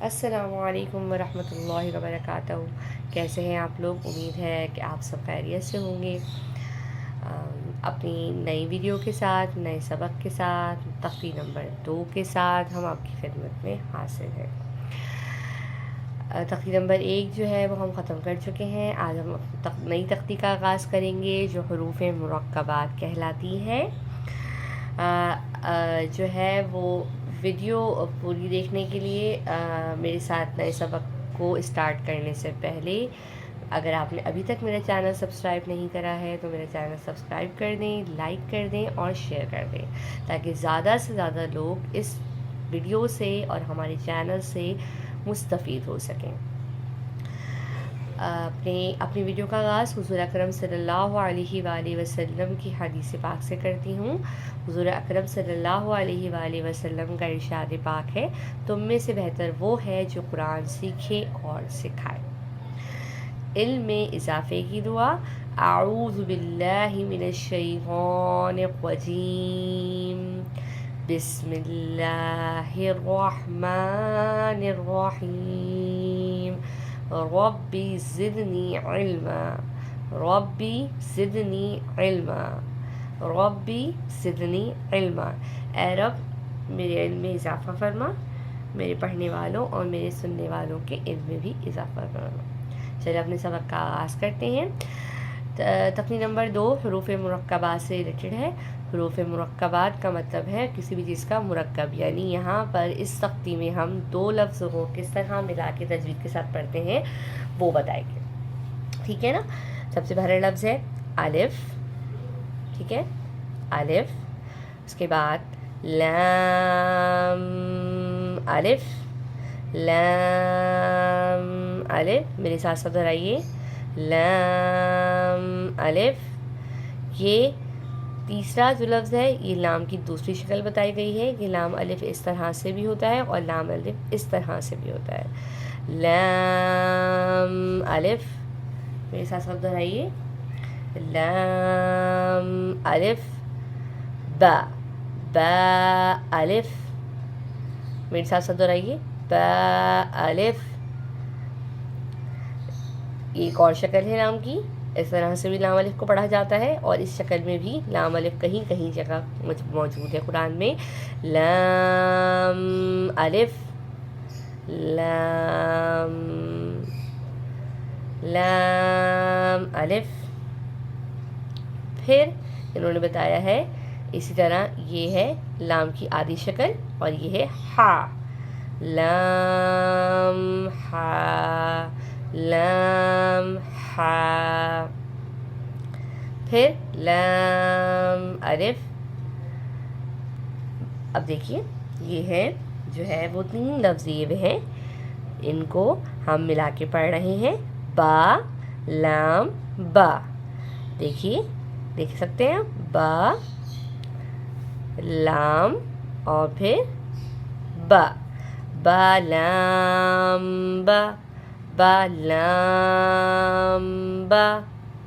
السلام علیکم ورحمۃ اللہ وبرکاتہ. کیسے ہیں آپ لوگ؟ امید ہے کہ آپ سب خیریت سے ہوں گے. اپنی نئی ویڈیو کے ساتھ، نئے سبق کے ساتھ، تختی نمبر 2 کے ساتھ ہم آپ کی خدمت میں حاضر ہیں. تختی نمبر 1 جو ہے وہ ہم ختم کر چکے ہیں. آج ہم نئی تختی کا آغاز کریں گے جو حروف مرکبات کہلاتی ہیں. جو ہے وہ ویڈیو پوری دیکھنے کے لیے میرے ساتھ نئے سبق کو اسٹارٹ کرنے سے پہلے اگر آپ نے ابھی تک میرا چینل سبسکرائب نہیں کرا ہے تو میرا چینل سبسکرائب کر دیں، لائک کر دیں اور شیئر کر دیں تاکہ زیادہ سے زیادہ لوگ اس ویڈیو سے اور ہمارے چینل سے مستفید ہو سکیں. اپنی ویڈیو کا آغاز حضور اکرم صلی اللہ علیہ وآلہ وسلم کی حدیث پاک سے کرتی ہوں. حضور اکرم صلی اللہ علیہ وآلہ وسلم کا ارشاد پاک ہے، تم میں سے بہتر وہ ہے جو قرآن سیکھے اور سکھائے. علم میں اضافے کی دعا. اعوذ باللہ من الشیطان الرجیم، بسم اللہ الرحمن الرحیم. ربی زدنی علما، ربی زدنی علما، ربی زدنی علما. اے رب میرے علم میں اضافہ فرما، میرے پڑھنے والوں اور میرے سننے والوں کے علم میں بھی اضافہ فرما. چلے اپنے سبق کا آغاز کرتے ہیں. تختی نمبر 2 حروف مرکبات سے ریلیٹڈ ہے. حروف مرکبات کا مطلب ہے کسی بھی چیز کا مرکب، یعنی یہاں پر اس تختی میں ہم 2 لفظوں کو کس طرح ملا کے تجوید کے ساتھ پڑھتے ہیں وہ بتائیں گے. ٹھیک ہے نا؟ سب سے پہلا لفظ ہے الف. ٹھیک ہے، الف. اس کے بعد لام، الف لام الف. میرے ساتھ ساتھ دہرائیے، لام الف. یہ تیسرا جو لفظ ہے یہ لام کی دوسری شکل بتائی گئی ہے کہ لام الف اس طرح سے بھی ہوتا ہے اور لام الف اس طرح سے بھی ہوتا ہے. لام الف. میرے ساتھ ساتھ دہرائیے، لام الف. با، با الف. میرے ساتھ ساتھ دہرائیے، با الف. ایک اور شکل ہے لام کی، اس طرح سے بھی لام الف کو پڑھا جاتا ہے اور اس شکل میں بھی لام الف کہیں کہیں جگہ موجود ہے قرآن میں. لام الف، لام، لام الف. پھر انہوں نے بتایا ہے اسی طرح یہ ہے لام کی آدھی شکل اور یہ ہے ہا. لام ہا، لام ہا. پھر لام الف. اب دیکھیے یہ ہے جو ہے وہ 3 لفظ یہ ہیں، ان کو ہم ملا کے پڑھ رہے ہیں. با، لام، با. دیکھیے، دیکھ سکتے ہیں، با، لام اور پھر با. با لام با، با لام با.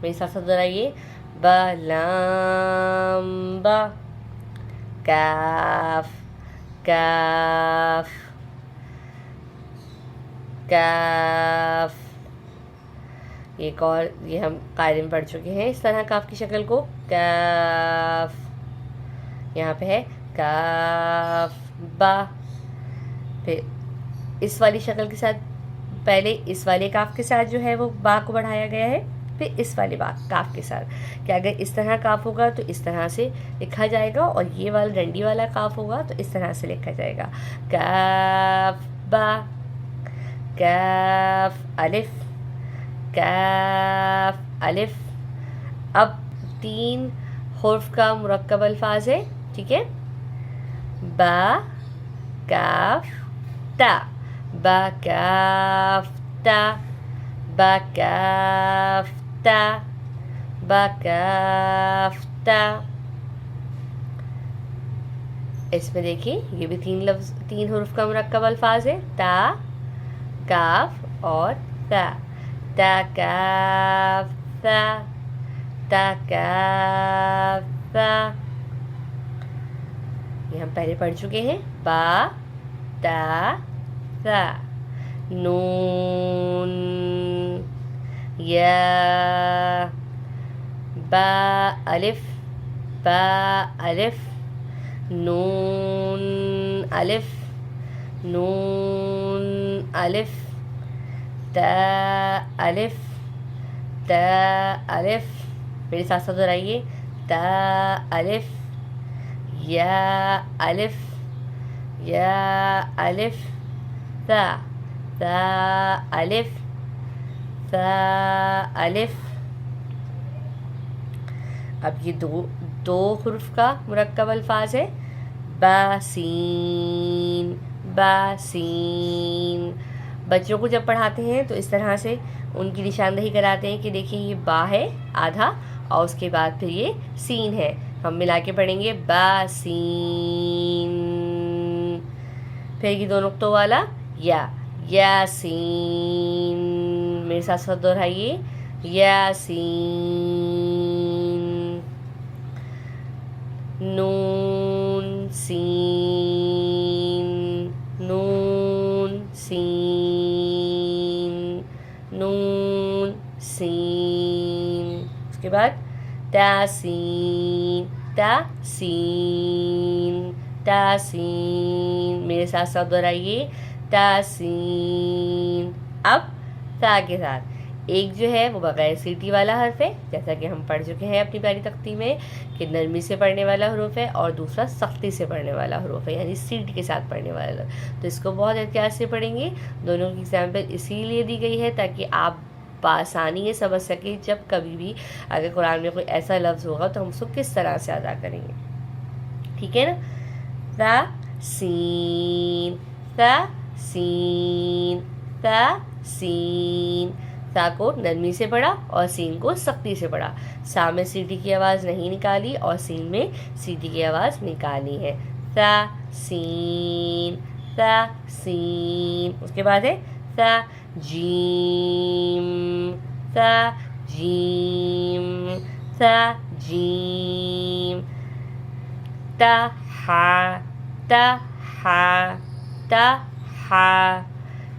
میرے ساتھ ساتھ دہرائیے، با لام با. کاف، کاف، کاف. ایک اور یہ ہم قاعدے میں پڑھ چکے ہیں اس طرح کاف کی شکل کو. کاف. یہاں پہ ہے کاف با. پھر اس والی شکل کے ساتھ پہلے اس والے کاف کے ساتھ جو ہے وہ با کو بڑھایا گیا ہے، پھر اس والے با کاف کے ساتھ کہ اگر اس طرح کاف ہوگا تو اس طرح سے لکھا جائے گا اور یہ والا ڈنڈی والا کاف ہوگا تو اس طرح سے لکھا جائے گا. کاف با، کاف الف، کاف الف. اب 3 حرف کا مرکب الفاظ ہے. ٹھیک ہے، با، کاف، تا. با کاف تا، با کاف تا، با کاف تا. اس میں دیکھیے یہ بھی 3 حروف کا مرکب الفاظ ہے. تا، کاف اور تا. تا کاف تا، تا کاف تا. یہ ہم پہلے پڑھ چکے ہیں. با، تا، تا. نون یا با الف با الف نون الف نون الف تا الف تا الف، میرے ساتھ ساتھ دہرائیے، تا الف یا الف یا الف تا تا الف تا الف۔ اب یہ دو حروف کا مرکب الفاظ ہے، با سین با سین۔ بچوں کو جب پڑھاتے ہیں تو اس طرح سے ان کی نشاندہی کراتے ہیں کہ دیکھیں یہ با ہے آدھا اور اس کے بعد پھر یہ سین ہے، ہم ملا کے پڑھیں گے با سین۔ پھر یہ دو نقطوں والا یا یاسین، میرے ساتھ ساتھ دہرائیے، یاسین نون سین نون سین نون سین، اس کے بعد تاسین تاسین تاسین، میرے ساتھ ساتھ دہرائیے، تاسین۔ اب تا کے ساتھ ایک جو ہے وہ بغیر سیٹی والا حرف ہے، جیسا کہ ہم پڑھ چکے ہیں اپنی پیاری تختی میں کہ نرمی سے پڑھنے والا حروف ہے اور دوسرا سختی سے پڑھنے والا حروف ہے، یعنی سیٹی کے ساتھ پڑھنے والا، تو اس کو بہت احتیاط سے پڑھیں گے۔ دونوں کی ایگزامپل اسی لیے دی گئی ہے تاکہ آپ بآسانی یہ سمجھ سکیں جب کبھی بھی اگر قرآن میں کوئی ایسا لفظ ہوگا تو ہم اس کو کس طرح سے ادا کریں گے، ٹھیک ہے نا۔ تا سین تا سین تا سین، تا کو نرمی سے پڑھا اور سین کو سختی سے پڑھا، سا میں سیٹی کی آواز نہیں نکالی اور سین میں سیٹی کی آواز نکالنی ہے، تا سین تا سین۔ اس کے بعد ہے تا جیم تا جیم تا جیم، تا ہا تا ہا تا ہا،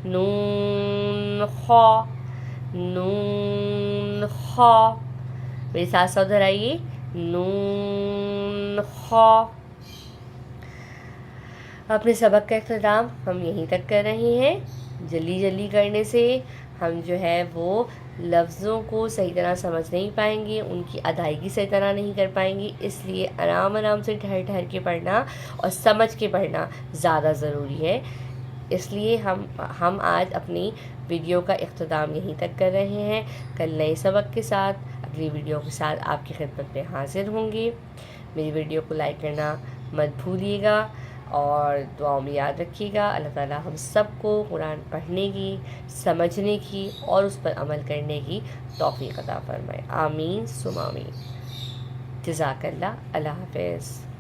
نون خا نون خا، میرے ساتھ ساتھ دہرائیے، نون خا۔ اپنے سبق کا اختتام ہم یہیں تک کر رہے ہیں، جلدی جلدی کرنے سے ہم جو ہے وہ لفظوں کو صحیح طرح سمجھ نہیں پائیں گے، ان کی ادائیگی صحیح طرح نہیں کر پائیں گے، اس لیے آرام آرام سے ٹھہر ٹھہر کے پڑھنا اور سمجھ کے پڑھنا زیادہ ضروری ہے۔ اس لیے ہم آج اپنی ویڈیو کا اختتام یہیں تک کر رہے ہیں، کل نئے سبق کے ساتھ اگلی ویڈیو کے ساتھ آپ کی خدمت میں حاضر ہوں گے۔ میری ویڈیو کو لائک کرنا مت بھولیے گا اور دعاؤں میں یاد رکھیے گا۔ اللہ تعالیٰ ہم سب کو قرآن پڑھنے کی، سمجھنے کی اور اس پر عمل کرنے کی توفیق عطا فرمائے، آمین ثم آمین۔ جزاک اللہ، اللہ حافظ۔